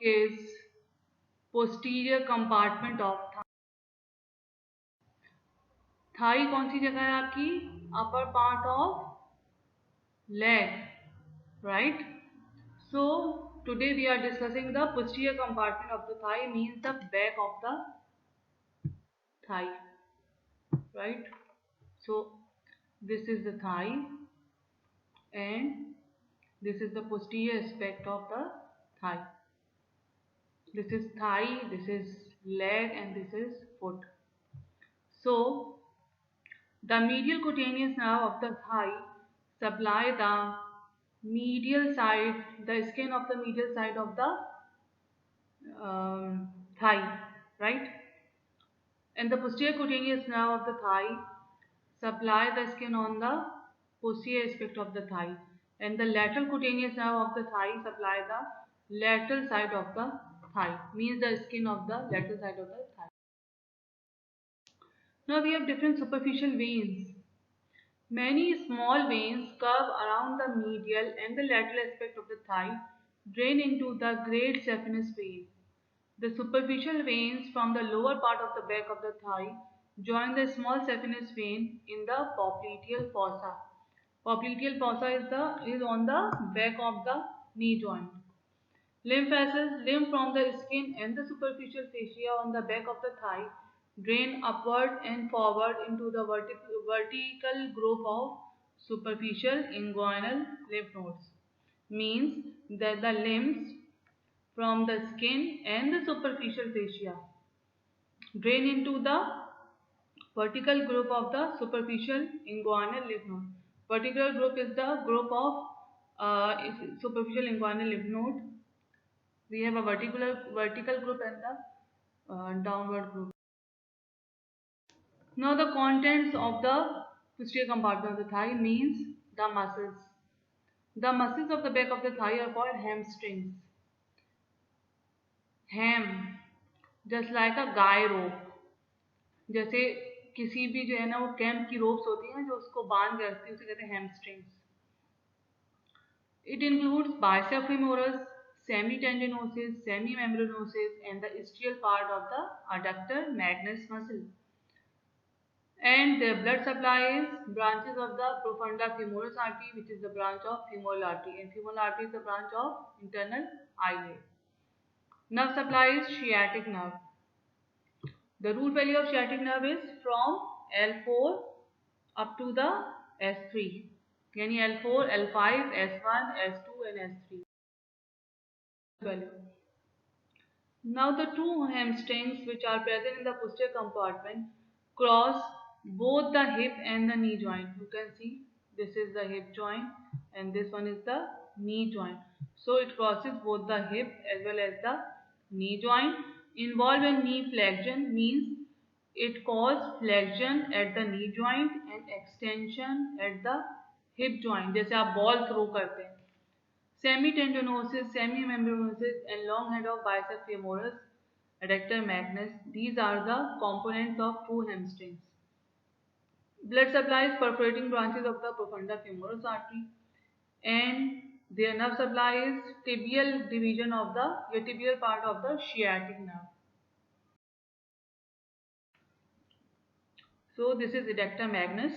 is posterior compartment of thigh. Thigh कौन सी जगह है आपकी? Upper part of leg, right? So today we are discussing the posterior compartment of the thigh, means the back of the thigh, right? So this is the thigh and this is the posterior aspect of the thigh. This is thigh, this is leg, and this is foot. So the medial cutaneous nerve of the thigh supply the medial side, the skin of the medial side of the thigh, right? And the posterior cutaneous nerve of the thigh supply the skin on the posterior aspect of the thigh, and the lateral cutaneous nerve of the thigh supply the lateral side of the thigh, means the skin of the lateral side of the thigh. Now we have different superficial veins. Many small veins curve around the medial and the lateral aspect of the thigh, drain into the great saphenous vein. The superficial veins from the lower part of the back of the thigh join the small saphenous vein in the popliteal fossa. Popliteal fossa is on the back of the knee joint. Lymph vessels, lymph from the skin and the superficial fascia on the back of the thigh drain upward and forward into the vertical group of superficial inguinal lymph nodes. Means that the limbs from the skin and the superficial fascia drain into the vertical group of the superficial inguinal lymph node. Vertical group is the group of superficial inguinal lymph node. We have a vertical group and the downward group. Now the contents of the posterior compartment of the thigh means the muscles. The muscles of the back of the thigh are called hamstrings. Ham, just like a guy rope. जैसे किसी भी जो है ना वो camp की ropes होती हैं जो उसको बांध के रखती है, उसे कहते हैं hamstrings. It includes bicep femoris, semitendinosus, semimembranosus, and the ischial part of the adductor magnus muscle. And their blood supply is branches of the profunda femoris artery, which is the branch of femoral artery, and femoral artery is the branch of internal eyelid. Nerve supply is sciatic nerve. The root value of sciatic nerve is from L4 up to the S3. Yani L4, L5, S1, S2 and S3 value. Now the two hamstrings which are present in the posterior compartment cross both the hip and the knee joint. You can see this is the hip joint and this one is the knee joint. So it crosses both the hip as well as the knee joint. Involved in knee flexion means it causes flexion at the knee joint and extension at the hip joint. जैसे आप ball throw करते हैं. Semitendinosus, semimembranosus, and long head of bicep femoris, adductor magnus. These are the components of two hamstrings. Blood supplies perforating branches of the profunda femoris artery, and their nerve supply is tibial division of the tibial part of the sciatic nerve. So this is adductor magnus.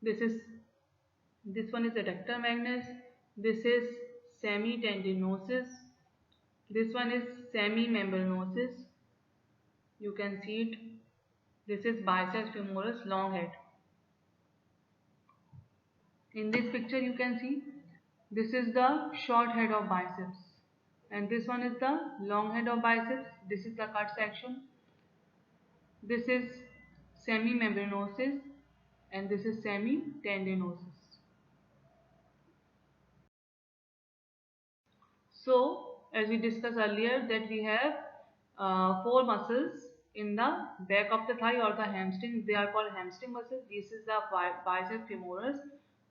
This one is adductor magnus. This is semitendinosus. This one is semimembranosus. You can see it. This is biceps femoris long head. In this picture you can see this is the short head of biceps and this one is the long head of biceps. This is the cut section. This is semimembranosus and this is semitendinosus. So as we discussed earlier that we have four muscles in the back of the thigh or the hamstring. They are called hamstring muscles. This is the bicep femoris.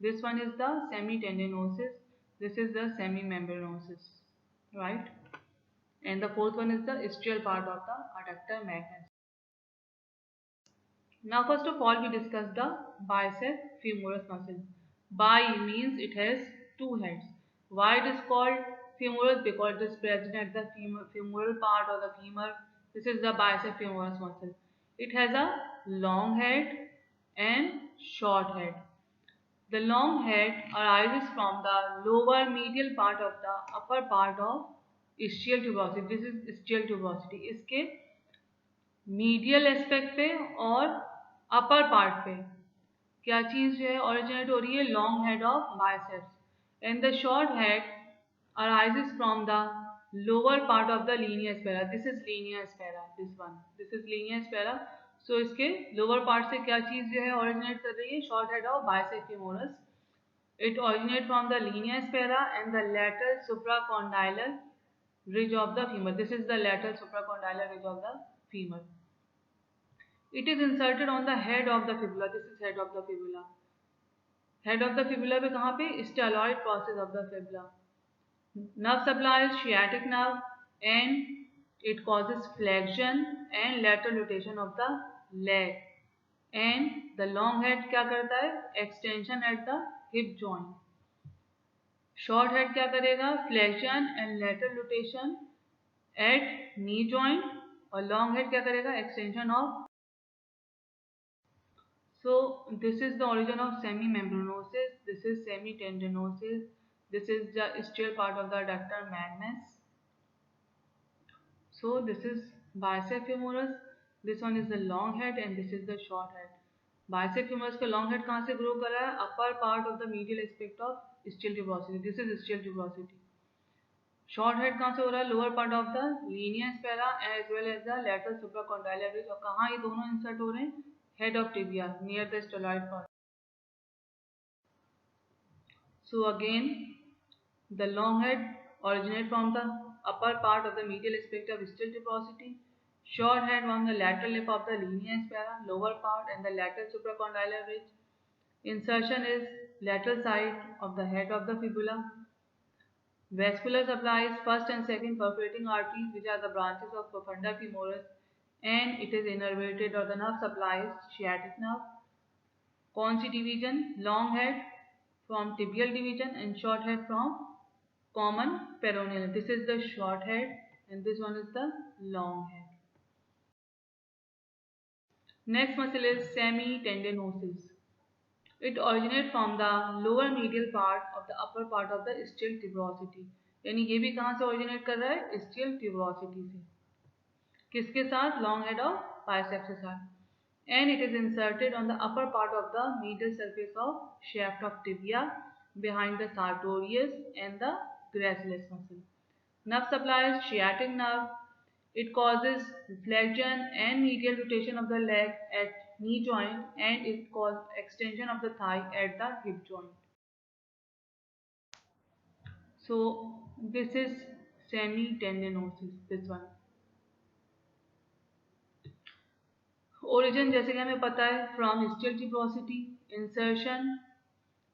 This one is the semitendinosus. This is the semimembranosus, right? And the fourth one is the ischial part of the adductor magnus. Now first of all we discuss the bicep femoris muscle. Bi means it has two heads. Why it is called femoris because it is present at the femoral part of the femur. This is the bicep femoris muscle. It has a long head and short head. The long head arises from the lower medial part of the upper part of ischial tuberosity. This is ischial tuberosity. इसके medial aspect पे और upper part पे क्या चीज जो है originate हो रही है, long head of biceps and the short head arises from the lower part of the linea aspera. This is linea aspera. This is linea aspera. So इसके लोअर पार्ट से क्या चीज जो है ओरिजिनेट कर रही है, short head of bicep femoris. It originates from the linea aspera and the lateral supracondylar ridge of the femur. This is the lateral supracondylar ridge of the femur. It is inserted on the head of the fibula. This is head of the fibula. Head of the fibula पे कहाँ पे? Styloid process of the fibula. Nerve supply is sciatic nerve and it causes flexion and lateral rotation of the leg. And the long head क्या करता है? Extension at the hip joint. Short head क्या करेगा? Flexion and lateral rotation at knee joint. और long head क्या करेगा? Extension of. So this is the origin of semi membranosus. This is semi tendinosus. This is the still part of the adductor magnus. So this is bicep femoris. This one is the long head and this is the short head. Bicep femoris का long head कहाँ से grow कर रहा है? Upper part of the medial aspect of ischial tuberosity. This is ischial tuberosity. Short head कहाँ से हो रहा है? Lower part of the linea aspera as well as the lateral supracondylar ridge. और कहाँ ये दोनों इंसर्ट हो रहे हैं? Head of tibia near the styloid part. So again the long head originate from the upper part of the medial aspect of ischial tuberosity. Short head from the lateral lip of the linea aspera, lower part, and the lateral supracondylar ridge. Insertion is lateral side of the head of the fibula. Vascular supply is first and second perforating arteries, which are the branches of profunda femoris, and it is innervated, or the nerve supply is sciatic nerve. कौन सी division? Long head from tibial division and short head from common peroneal. This is the short head and this one is the long head. Next muscle is semitendinosus. It originates from the lower medial part of the upper part of the ischial tuberosity. यानी ये भी कहाँ से originate कर रहा है? ischial tuberosity से. किसके साथ? long head of biceps के साथ. And it is inserted on the upper part of the medial surface of shaft of tibia behind the sartorius and the gracilis muscle. Nerve supply is sciatic nerve. It causes flexion and medial rotation of the leg at knee joint and it causes extension of the thigh at the hip joint. So this is semitendinosus, this one. Origin जैसे कि हमें पता है from ischial tuberosity. Insertion,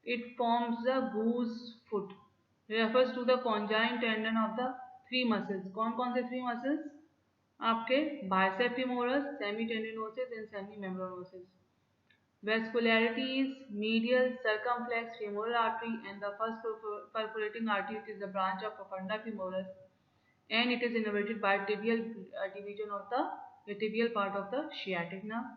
it forms the goose foot. Refers to the conjoined tendon of the three muscles. कौन कौन से three muscles? आपके bicep femoris, semitendinosus and semimembranosus. Vascularity is medial circumflex femoral artery and the first perforating artery. It is the branch of profunda femoris and it is innervated by tibial division of the tibial part of the sciatic nerve.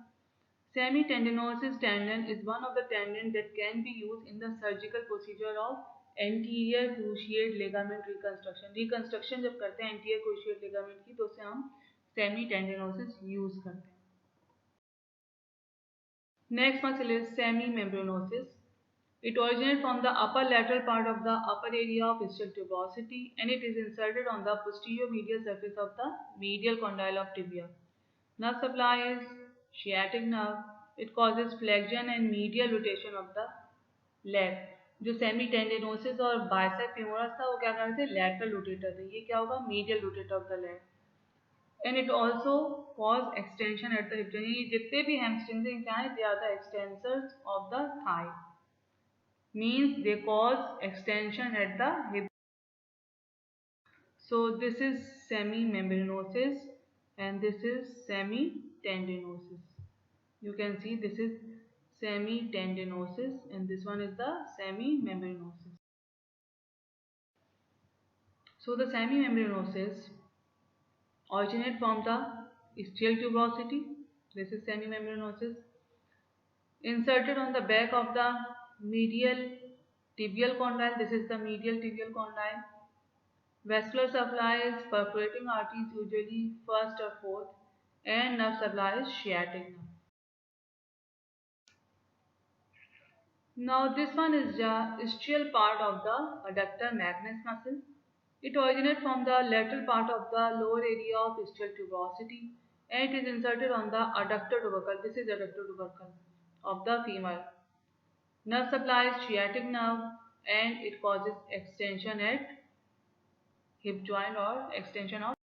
Semitendinosus tendon is one of the tendons that can be used in the surgical procedure of anterior cruciate ligament reconstruction. Reconstruction जब करते हैं anterior cruciate ligament की तो उसे हम semitendinosus use करते हैं. Next muscle is semimembranosus. It originates from the upper lateral part of the upper area of ischial tuberosity and it is inserted on the posterior medial surface of the medial condyle of tibia. Nerve supply is sciatic nerve. It causes flexion and medial rotation of the leg. जो सेमीटेंडिनोसिस और bicep femoris था वो क्या कर रहे थे? Lateral rotator थे. ये क्या होगा? Medial rotator of the leg. And it also cause extension at the hip joint. ये जितने भी हैमस्ट्रिंग्स हैं क्या है? They are the extensors of the thigh. Means they cause extension at the hip. So this is semimembranosus and this is semitendinosus. You can see this is semitendinosus and this one is the semimembranosus. So the semimembranosus originate from the ischial tuberosity. This is semimembranosus. Inserted on the back of the medial tibial condyle. This is the medial tibial condyle. Vascular supply is perforating arteries, usually first or fourth, and nerve supply is sciatic nerve. Now this one is the ischial part of the adductor magnus muscle. It originates from the lateral part of the lower area of ischial tuberosity and it is inserted on the adductor tubercle. This is adductor tubercle of the femur. Nerve supply is sciatic nerve and it causes extension at hip joint or extension of.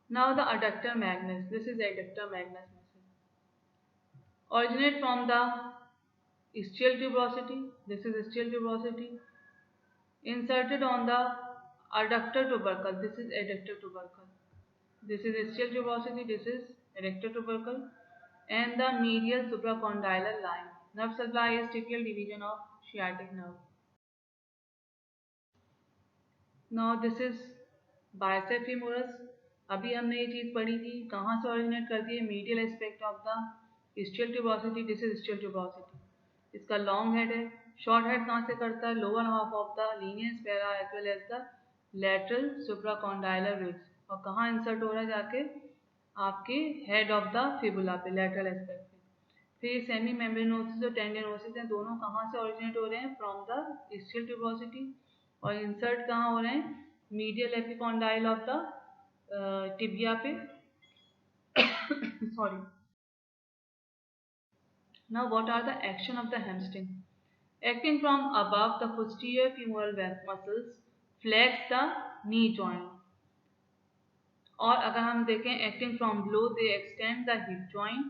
Now the adductor magnus. This is adductor magnus muscle. Originate from the ischial tuberosity. This is ischial tuberosity. Inserted on the adductor tubercle. This is adductor tubercle. This is ischial tuberosity. This is adductor tubercle. And the medial supracondylar line. Nerve supply is tibial division of sciatic nerve. Now this is bicep femoris. अभी हमने ये चीज़ पढ़ी थी कहाँ से originate करती है medial aspect of the ischial tuberosity. This is ischial tuberosity. इसका लॉन्ग हेड है. शॉर्ट हेड कहाँ से करता है lower half of the linea aspera as well as the lateral supracondylar ribs. और कहाँ इंसर्ट हो रहा है जाके आपके हेड ऑफ द फिबुला पे लेटरल एस्पेक्ट पे. फिर सेमी मेम्ब्रेनोसिस और टेंडिनोसिस हैं दोनों कहाँ से ओरिजिनेट हो रहे हैं फ्रॉम द ischial tuberosity और इंसर्ट कहाँ हो रहे हैं medial epicondyle of the tibia पे. Sorry. Now what are the action of the hamstring? Acting from above the posterior femoral muscles flex the knee joint. और अगर हम देखें acting from below they extend the hip joint.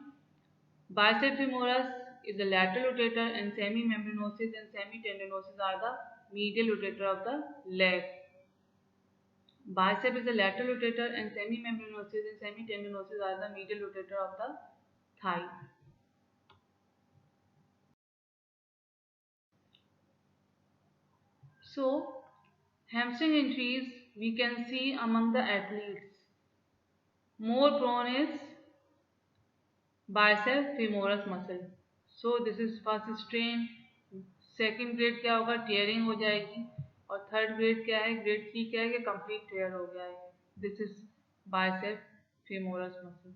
Bicep femoris is the lateral rotator and semimembranosus and semitendinosus are the medial rotator of the leg. Bicep is the lateral rotator and semimembranosus and semitendinosus are the medial rotator of the thigh. So, hamstring injuries we can see among the athletes. More prone is bicep femoris muscle. So, this is first strain. Second grade क्या होगा tearing हो जाएगी और third grade क्या है grade 3 क्या है कि कंप्लीट टेयर हो गया है. This is bicep femoris muscle.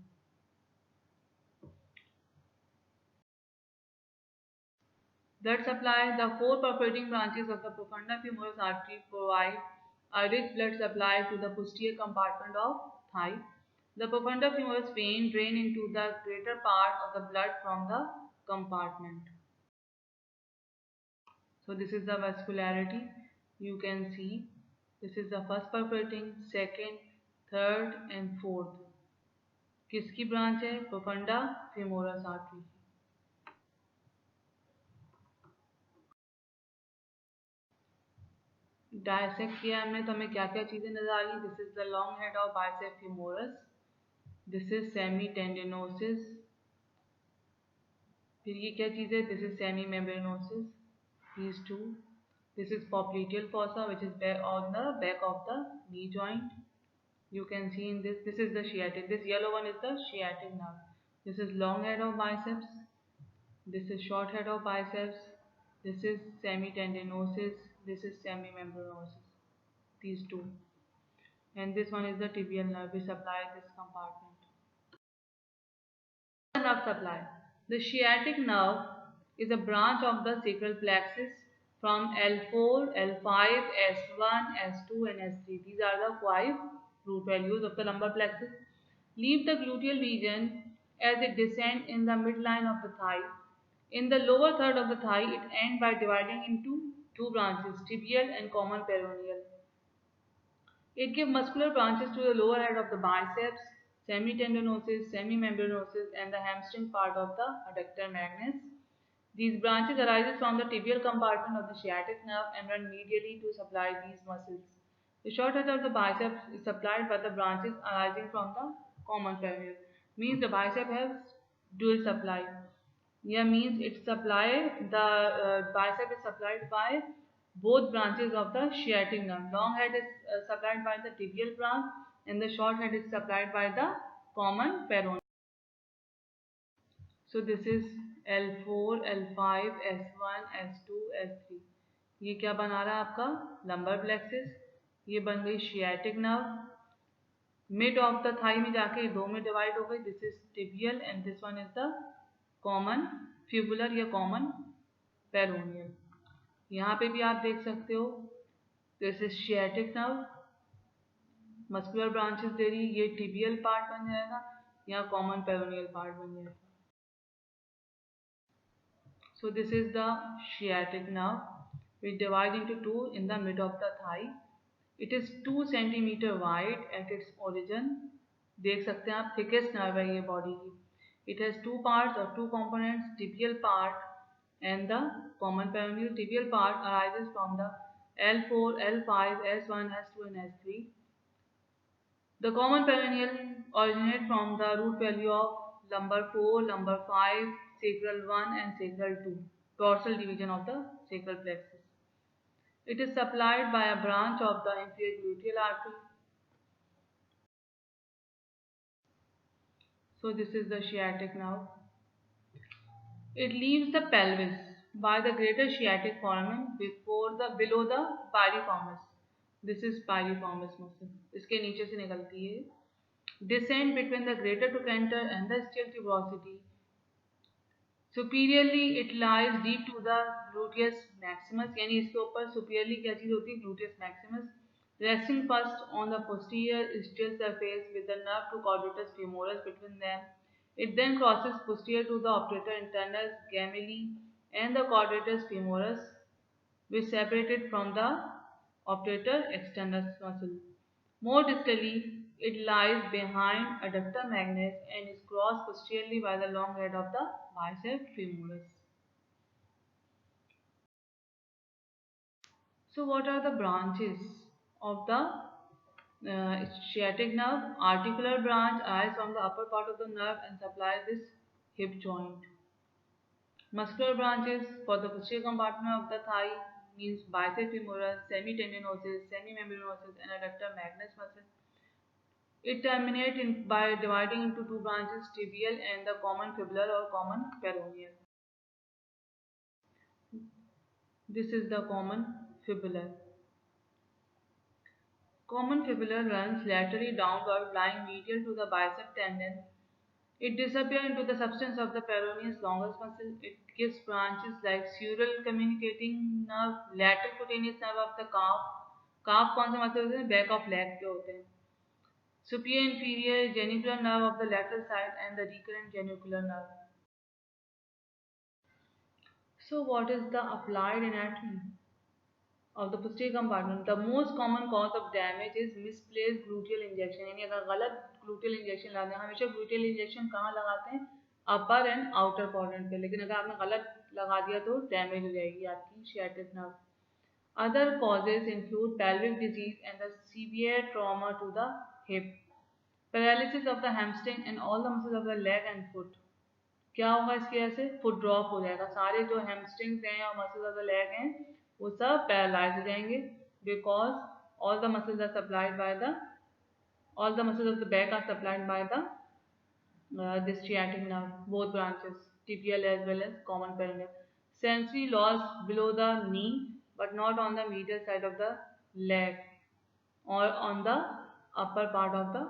Blood supply. The four perforating branches of the profunda femoris artery provide a rich blood supply to the posterior compartment of thigh. The profunda femoris vein drain into the greater part of the blood from the compartment. So this is the vascularity. You can see this is the first perforating, second, third and fourth. किसकी branch है profunda femoris artery. Dissect किया हमने तो हमें क्या क्या चीज़ें नजर आ रही. This is the long head of bicep femoris. This is semi tendinosus. फिर ये क्या चीज़ है this is semi membranosus. these two. This is popliteal fossa which is on the back of the knee joint. You can see in this. This is the sciatic. This yellow one is the sciatic nerve. This is long head of biceps. This is short head of biceps. This is semitendinosus. This is semimembranosus. These two. And this one is the tibial nerve which supplies this compartment. Nerve supply. The sciatic nerve is a branch of the sacral plexus from L4, L5, S1, S2 and S3. These are the 5 root values of the lumbar plexus. Leave the gluteal region as it descends in the midline of the thigh. In the lower third of the thigh, it ends by dividing into two branches, tibial and common peroneal. It gives muscular branches to the lower head of the biceps, semitendinosus, semimembranosus and the hamstring part of the adductor magnus. These branches arise from the tibial compartment of the sciatic nerve and run medially to supply these muscles. The short head of the biceps is supplied by the branches arising from the common peroneal. Means the bicep has dual supply. Yeah, means it supply the bicep is supplied by both branches of the sciatic nerve. Long head is supplied by the tibial branch and the short head is supplied by the common peroneal. So this is L4, L5, S1, S2, S3. ये क्या बना रहा है आपका lumbar plexus, ये बन गई sciatic nerve. Mid of the thigh में जाके दो में डिवाइड हो गई, this is tibial and this one is the common fibular या कॉमन पेरोनियल। यहाँ पे भी आप देख सकते हो, this is sciatic nerve, muscular branches दे रही, ये टिबियल पार्ट बन जाएगा, यहाँ कॉमन पेरोनियल पार्ट बन जाएगा। So this is the sciatic nerve. We divide into two in the mid of the thigh. It is 2 centimeter wide at its origin. देख सकते हैं आप, thickest nerve है ये body की. It has two parts or two components. Tibial part and the common peroneal. Tibial part arises from the L4, L5, S1, S2 and S3. The common peroneal originates from the root value of lumbar 4, lumbar 5, sacral 1 and sacral 2, dorsal division of the sacral plexus. It is supplied by a branch of the inferior gluteal artery. So this is the sciatic nerve. It leaves the pelvis by the greater sciatic foramen below the piriformis. This is piriformis muscle. इसके नीचे से निकलती है. Descend between the greater trochanter and the ischial tuberosity. Superiorly it lies deep to the gluteus maximus, यानी इसके ऊपर superiorly क्या चीज होती है, gluteus maximus, resting first on the posterior ischial surface with the nerve to quadratus femoris between them. It then crosses posterior to the obturator internus gemelli and the quadratus femoris, which separated from the obturator externus muscle. More distally, it lies behind adductor magnus and is crossed posteriorly by the long head of the bicep femoris. So what are the branches of the sciatic nerve? Articular branch arises from the upper part of the nerve and supplies this hip joint. Muscular branches for the posterior compartment of the thigh means bicep femoris, semitendinosus, semimembranosus and adductor magnus muscle. It terminates by dividing into two branches, tibial and the common fibular or common peroneal. This is the common fibular. Common fibular runs laterally downward, lying medial to the bicep tendon. It disappears into the substance of the peroneus longus muscle. It gives branches like sural communicating nerve, lateral cutaneous nerve of the calf. Calf कौन से muscle होते हैं? Back of leg के होते हैं. Superior inferior genicular nerve of the lateral side and the recurrent genicular nerve. So what is the applied anatomy of the posterior compartment? The most common cause of damage is misplaced gluteal injection. यानी अगर गलत gluteal injection लगाते हैं, हमेशा gluteal injection कहाँ लगाते हैं? अपर and outer quadrant पे, लेकिन अगर आपने गलत लगा दिया तो डैमेज हो जाएगी आपकी sciatic nerve. Other causes include pelvic disease and the severe trauma to the hip, paralysis of the hamstring and all the muscles of the leg and foot. क्या होगा इसकी वजह से? फुट ड्रॉप हो जाएगा, सारे जो हैमस्ट्रिंग्स हैं और मसल्स ऑफ द लेग हैं वो सब पैरालाइज हो जाएंगे, because all the muscles are supplied by the all the muscles of the back are supplied by the this sciatic nerve, both branches, tibial as well as common peroneal. Sensory loss below the knee, but not on the medial side of the leg or on the upper part of the